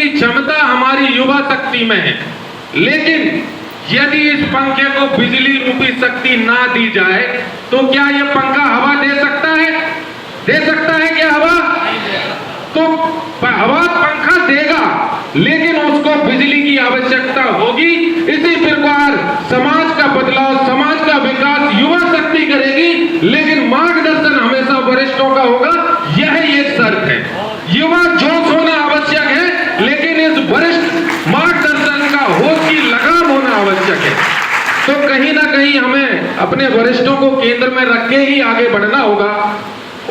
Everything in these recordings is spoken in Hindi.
की क्षमता हमारी युवा शक्ति में है, लेकिन यदि इस पंखे को बिजली रूपी शक्ति ना दी जाए तो क्या यह पंखा हवा दे सकता है? दे सकता है क्या हवा? तो हवा पंखा देगा, लेकिन उसको बिजली की आवश्यकता होगी। इसी प्रकार समाज का बदलाव, समाज का विकास युवा शक्ति करेगी, लेकिन मार्गदर्शन हमेशा वरिष्ठों का होगा। यह एक शर्त है। युवा जोश होना आवश्यक है, लेकिन इस वरिष्ठ मार्गदर्शन का होश की लगाम होना आवश्यक है। तो कहीं ना कहीं हमें अपने वरिष्ठों को केंद्र में रख के ही आगे बढ़ना होगा,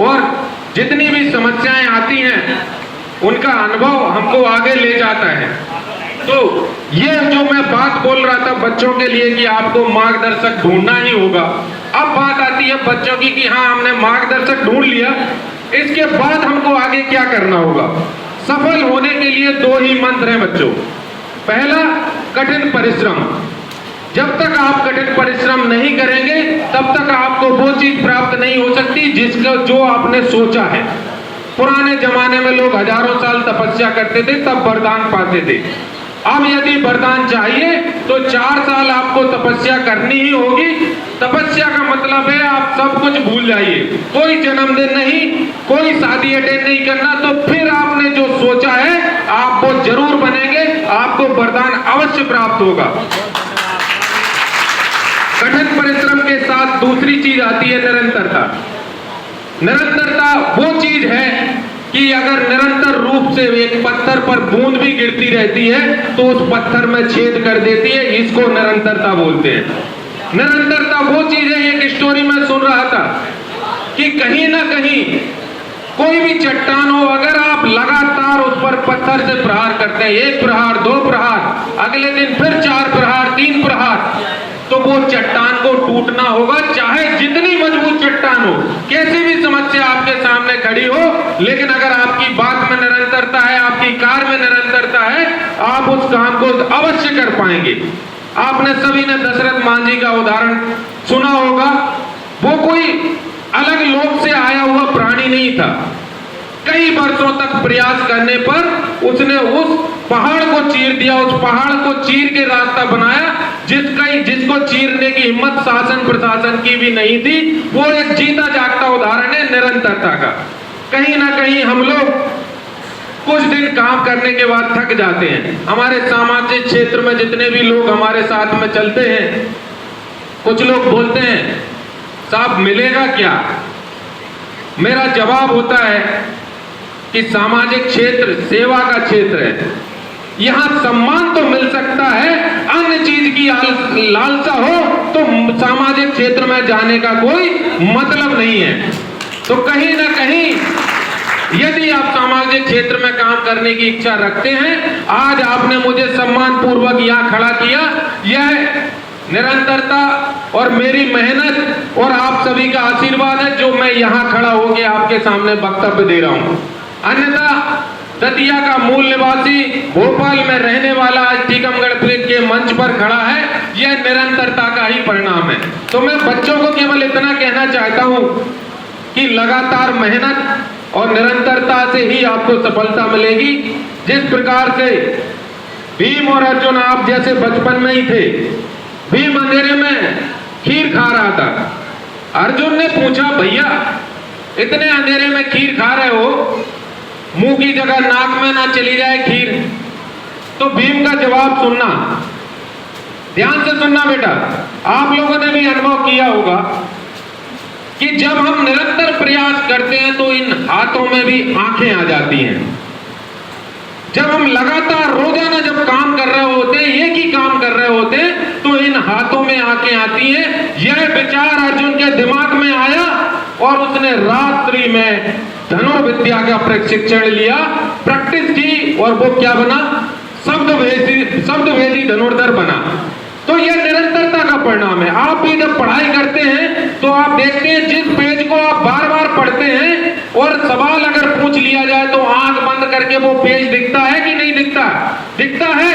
और जितनी भी समस्याएं आती हैं उनका अनुभव हमको आगे ले जाता है। तो ये जो मैं बात बोल रहा था बच्चों के लिए कि आपको मार्गदर्शक ढूंढना ही होगा, अब बात आती है बच्चों की कि हाँ हमने मार्गदर्शक ढूंढ लिया, इसके बाद हमको आगे क्या करना होगा। सफल होने के लिए दो ही मंत्र हैं बच्चों। पहला, कठिन परिश्रम। जब तक आप कठिन परिश्रम नहीं करेंगे तब तक आपको वो चीज प्राप्त नहीं हो सकती जिसका जो आपने सोचा है। पुराने जमाने में लोग हजारों साल तपस्या करते थे, तब वरदान पाते थे। अब यदि वरदान चाहिए तो 4 साल आपको तपस्या करनी ही होगी। तपस्या का मतलब है आप सब कुछ भूल जाइए, कोई जन्मदिन नहीं, कोई शादी अटेंड नहीं करना, तो फिर आपने जो सोचा है आप वो जरूर बनेंगे, आपको वरदान अवश्य प्राप्त होगा। कठिन परिश्रम के साथ दूसरी चीज आती है निरंतरता। निरंतरता वो चीज है कि अगर निरंतर रूप से एक पत्थर पर बूंद भी गिरती रहती है तो उस पत्थर में छेद कर देती है, इसको निरंतरता बोलते हैं। निरंतरता वो चीज है, एक स्टोरी में सुन रहा था कि कहीं ना कहीं कोई भी चट्टान हो, अगर आप लगातार उस पर पत्थर से प्रहार करते हैं, 1 प्रहार 2 प्रहार, अगले दिन फिर 4 प्रहार 3 प्रहार, तो वो चट्टान को टूटना होगा, चाहे जितनी मजबूत चट्टान हो, कैसी भी समस्या आपके सामने खड़ी हो। लेकिन अगर आपकी बात में निरंतरता है, आपकी कार्य में निरंतरता है, आप उस काम को अवश्य कर पाएंगे। आपने सभी ने दशरथ मांझी का उदाहरण सुना होगा। वो कोई अलग लोक से आया हुआ प्राणी नहीं था। कई वर्षों तक प्रयास करने पर उसने उस पहाड़ को चीर दिया, उस पहाड़ को चीर के रास्ता बनाया जिसको चीरने की हिम्मत शासन प्रशासन की भी नहीं थी। वो एक जीता जागता उदाहरण है निरंतरता का। कहीं ना कहीं हम लोग कुछ दिन काम करने के बाद थक जाते हैं। हमारे सामाजिक क्षेत्र में जितने भी लोग हमारे साथ में चलते हैं, कुछ लोग बोलते हैं साहब मिलेगा क्या? मेरा जवाब होता है कि सामाजिक क्षेत्र सेवा का क्षेत्र है, यहां सम्मान तो मिल सकता है, अन्य चीज की लालसा हो तो सामाजिक क्षेत्र में जाने का कोई मतलब नहीं है। तो कहीं ना कहीं यदि आप सामाजिक क्षेत्र में काम करने की इच्छा रखते हैं, आज आपने मुझे सम्मान पूर्वक यहां खड़ा किया, यह निरंतरता और मेरी मेहनत और आप सभी का आशीर्वाद है जो मैं यहां खड़ा होकर आपके सामने वक्तव्य दे रहा हूं। अन्यथा दतिया का मूल निवासी, भोपाल में रहने वाला आज टीकमगढ़ के मंच पर खड़ा है, यह निरंतरता का ही परिणाम है। तो मैं बच्चों को केवल इतना कहना चाहता हूं कि लगातार मेहनत और निरंतरता से ही आपको सफलता मिलेगी। जिस प्रकार से भीम और अर्जुन आप जैसे बचपन में ही थे, भीम अंधेरे में खीर खा रहा था। अर्जुन ने पूछा भैया इतने अंधेरे में खीर खा रहे हो, मुंह की जगह नाक में ना चली जाए खीर? तो भीम का जवाब सुनना, ध्यान से सुनना बेटा। आप लोगों ने भी अनुभव किया होगा कि जब हम निरंतर प्रयास करते हैं तो इन हाथों में भी आंखें आ जाती हैं। जब हम लगातार रोजाना जब काम कर रहे होते हैं, एक ही काम कर रहे होते हैं, तो इन हाथों में आंखें आती हैं। यह विचार अर्जुन के दिमाग में आया और उसने रात्रि में धनुर्विद्या का प्रशिक्षण लिया, प्रैक्टिस की, और वो क्या बना? शब्दभेदी धनुर्धर बना। तो यह निरंतरता का परिणाम है। आप भी जब पढ़ाई करते हैं तो आप देखते हैं जिस पेज को आप बार बार पढ़ते हैं और सवाल अगर पूछ लिया जाए तो आंख बंद करके वो पेज दिखता है कि नहीं दिखता? दिखता है।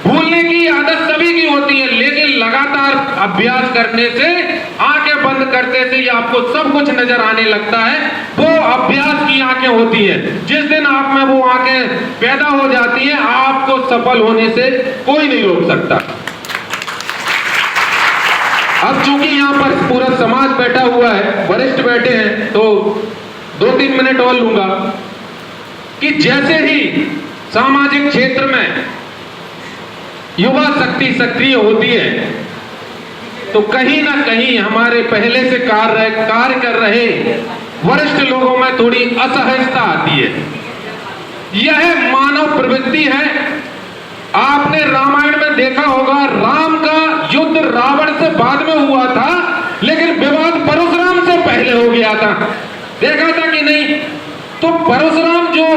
भूलने की आदत सभी की होती है, लेकिन लगातार अभ्यास करने से आंखें बंद करते से ही आपको सब कुछ नजर आने लगता है। वो अभ्यास की आंखें होती हैं। जिस दिन आप में वो आंखें पैदा हो जाती हैं, आपको सफल होने से कोई नहीं रोक सकता। अब चूंकि यहाँ पर पूरा समाज बैठा हुआ है, वरिष्ठ बैठे हैं, तो 2-3 मिनट और लूंगा कि जैसे ही सामाजिक क्षेत्र में युवा शक्ति सक्रिय होती है तो कहीं ना कहीं हमारे पहले से कार्य कर रहे वरिष्ठ लोगों में थोड़ी असहजता आती है। यह मानव प्रवृत्ति है। आपने रामायण में देखा होगा, राम का युद्ध रावण से बाद में हुआ था, लेकिन विवाद परशुराम से पहले हो गया था। देखा था कि नहीं? तो परशुराम जो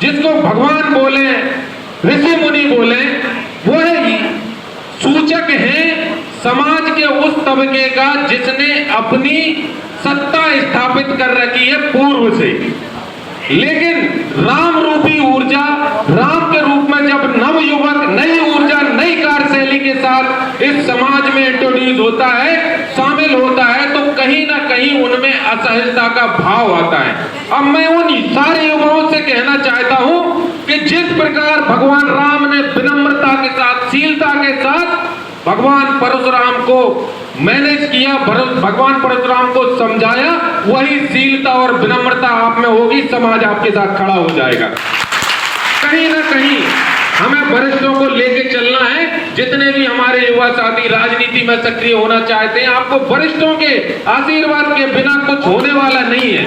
जिसको भगवान बोले, ऋषि मुनि बोले, वो है सूचक है समाज के उस तबके का जिसने अपनी सत्ता स्थापित कर रखी है पूर्व से। लेकिन राम रूपी ऊर्जा, राम के रूप में जब नव युवक नई ऊर्जा नई कार्यशैली के साथ इस समाज में इंट्रोड्यूस होता है, शामिल होता है, तो कहीं ना कहीं उनमें असहजता का भाव आता है। अब मैं उन सारे युवाओं से कहना चाहता हूं कि जिस प्रकार भगवान राम ने विनम्रता के साथ, शीलता के साथ भगवान परशुराम को मैनेज किया, भगवान परशुराम को समझाया, वही शीलता और विनम्रता आप में होगी, समाज आपके साथ खड़ा हो जाएगा। कहीं ना कहीं हमें वरिष्ठों को लेके चलना है। जितने भी हमारे युवा साथी राजनीति में सक्रिय होना चाहते हैं, आपको वरिष्ठों के आशीर्वाद के बिना कुछ होने वाला नहीं है।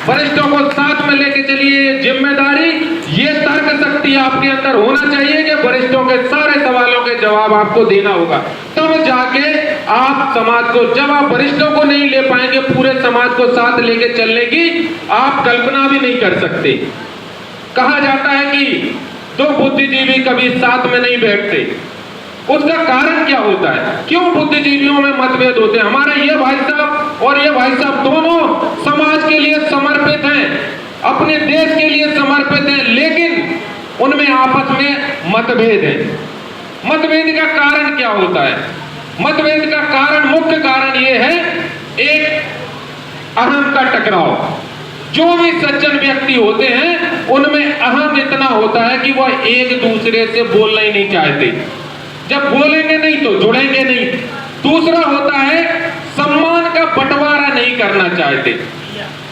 वरिष्ठों को साथ में लेके चलिए। जिम्मेदारी, ये तर्क शक्ति आपके अंदर होना चाहिए कि वरिष्ठों के सारे सवालों के जवाब आपको देना होगा। तब जाके आप समाज को, जब आप वरिष्ठों को नहीं ले पाएंगे, पूरे समाज को साथ लेके चलने की आप कल्पना भी नहीं कर सकते। कहा जाता है कि दो बुद्धिजीवी कभी साथ में नहीं बैठते। उसका कारण क्या होता है? क्यों बुद्धिजीवियों में मतभेद होते हैं? हमारे ये भाई साहब और ये भाई साहब दोनों समाज के लिए समर्पित हैं, अपने देश के लिए समर्पित हैं, लेकिन उनमें आपस में मतभेद है। मतभेद का कारण क्या होता है? मतभेद का कारण, मुख्य कारण ये है, एक अहम का टकराव। जो भी सज्जन व्यक्ति होते हैं उनमें अहम इतना होता है कि वह एक दूसरे से बोलना ही नहीं चाहते। जब बोलेंगे नहीं तो जुड़ेंगे नहीं। दूसरा होता है सम्मान का बंटवारा नहीं करना चाहते।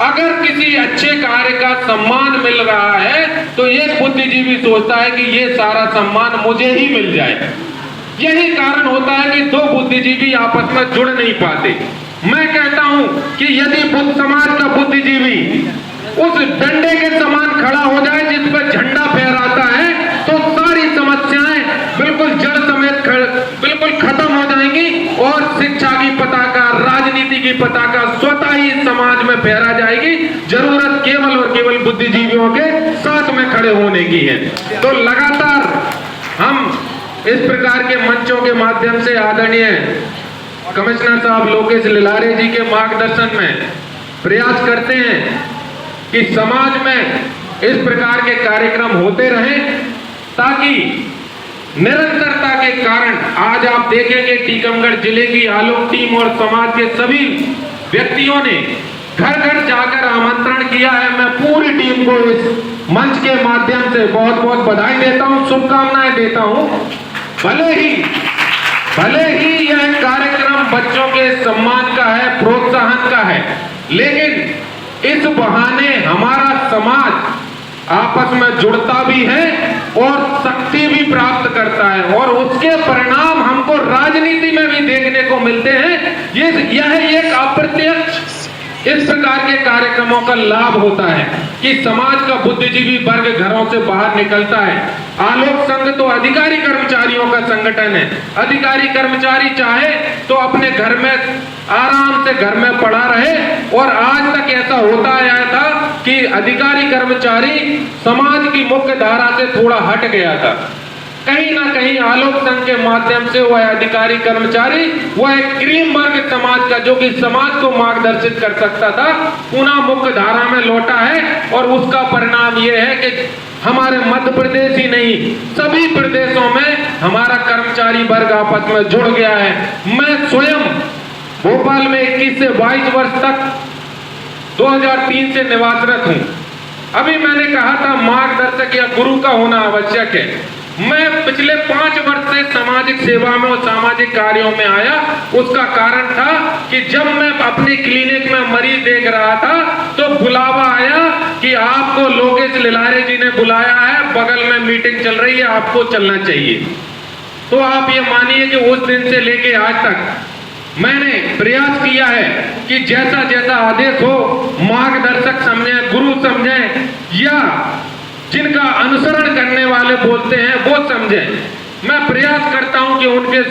अगर किसी अच्छे कार्य का सम्मान मिल रहा है तो एक बुद्धिजीवी सोचता है कि ये सारा सम्मान मुझे ही मिल जाए। यही कारण होता है कि दो बुद्धिजीवी आपस में जुड़ नहीं पाते। मैं कहता हूं कि यदि बुद्ध समाज का बुद्धिजीवी उस डंडे के समान खड़ा हो जाए जिस पर झंडा फहराता है, तो सारी समस्याएं बिल्कुल जड़ समेत बिल्कुल खत्म हो जाएंगी और शिक्षा की पताका, राजनीति की पताका स्वतः ही समाज में फहरा जाएगी। जरूरत केवल और केवल बुद्धिजीवियों के साथ में खड़े होने की है। तो लगातार हम इस प्रकार के मंचों के माध्यम से आदरणीय कमिश्नर साहब लोकेश लिलारे जी के मार्गदर्शन में प्रयास करते हैं कि समाज में इस प्रकार के कार्यक्रम होते रहें, ताकि निरंतरता के कारण आज आप देखेंगे टीकमगढ़ जिले की आलोक टीम और समाज के सभी व्यक्तियों ने घर घर जाकर आमंत्रण किया है। मैं पूरी टीम को इस मंच के माध्यम से बहुत बहुत बधाई देता हूं, शुभकामनाएं देता हूं। भले ही यह कार्यक्रम बच्चों के सम्मान का है, प्रोत्साहन का है, लेकिन इस बहाने हमारा समाज आपस में जुड़ता भी है और शक्ति भी प्राप्त करता है, और उसके परिणाम हमको राजनीति में भी देखने को मिलते हैं। यह एक अप्रत्यक्ष इस प्रकार के कार्यक्रमों का लाभ होता है कि समाज का बुद्धिजीवी वर्ग घरों से बाहर निकलता है। आलोक संघ तो अधिकारी कर्मचारियों का संगठन है। अधिकारी कर्मचारी चाहे तो अपने घर में आराम से घर में पड़ा रहे, और आज तक ऐसा होता आया था कि अधिकारी कर्मचारी समाज की मुख्य धारा से थोड़ा हट गया था। कहीं ना कहीं आलोक संघ के माध्यम से वह अधिकारी कर्मचारी, वह एक क्रीम वर्ग समाज का, जो कि समाज को मार्गदर्शित कर सकता था, पुनः मुख्य धारा में लौटा है। और उसका परिणाम यह है कि हमारे मध्य प्रदेश ही नहीं, सभी प्रदेशों में हमारा कर्मचारी वर्ग आपस में जुड़ गया है। मैं स्वयं भोपाल में 21 से 22 वर्ष तक 2003 से निवासरत हूं। अभी मैंने कहा था मार्गदर्शक या गुरु का होना आवश्यक है। मैं पिछले 5 वर्ष से सामाजिक सेवा में और सामाजिक कार्यों में आया। उसका कारण था कि जब मैं अपनी क्लिनिक में मरीज देख रहा था तो बुलावा आया कि आपको लोकेश लिलारे जी ने बुलाया है, बगल में मीटिंग चल रही है, आपको चलना चाहिए। तो आप ये मानिए कि उस दिन से लेके आज तक मैंने प्रयास किया है कि जैसा जैसा आदेश हो, मार्गदर्शक समझें, गुरु समझें, या जिनका अनुसरण करने वाले बोलते हैं वो समझें, मैं प्रयास करता हूं कि उनके